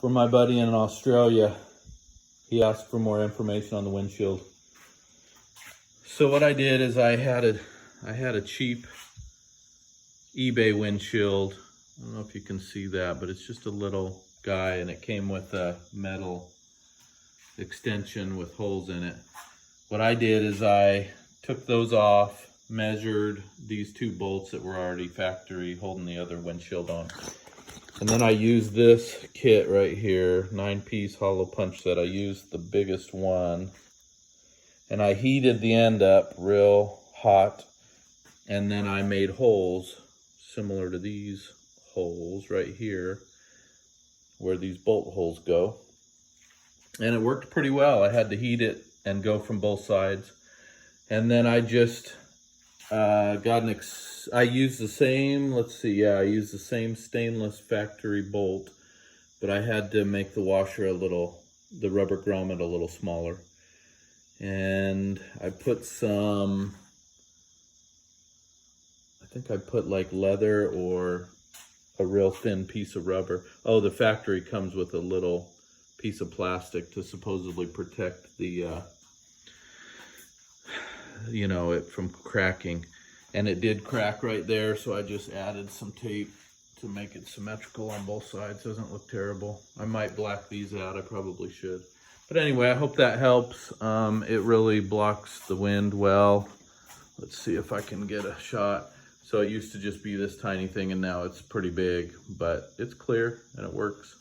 for my buddy in Australia. He asked for more information on the windshield. So what I did is I had a cheap eBay windshield. I don't know if you can see that, but it's just a little guy, and it came with a metal extension with holes in it. What I did is I took those off, measured these two bolts that were already factory holding the other windshield on. And then I used this kit right here, 9-piece hollow punch set. I used the biggest one, and I heated the end up real hot, and then I made holes similar to these holes right here where these bolt holes go. And it worked pretty well. I had to heat it and go from both sides. And then I just I used the same, I used the same stainless factory bolt, but I had to make the washer the rubber grommet a little smaller. And I put some, I think I put like leather or a real thin piece of rubber. Oh, the factory comes with a little piece of plastic to supposedly protect the, it from cracking. And it did crack right there, so I just added some tape to make it symmetrical on both sides. Doesn't look terrible. I might black these out, I probably should. But anyway, I hope that helps. It really blocks the wind well. Let's see if I can get a shot. So it used to just be this tiny thing, and now it's pretty big, but it's clear and it works.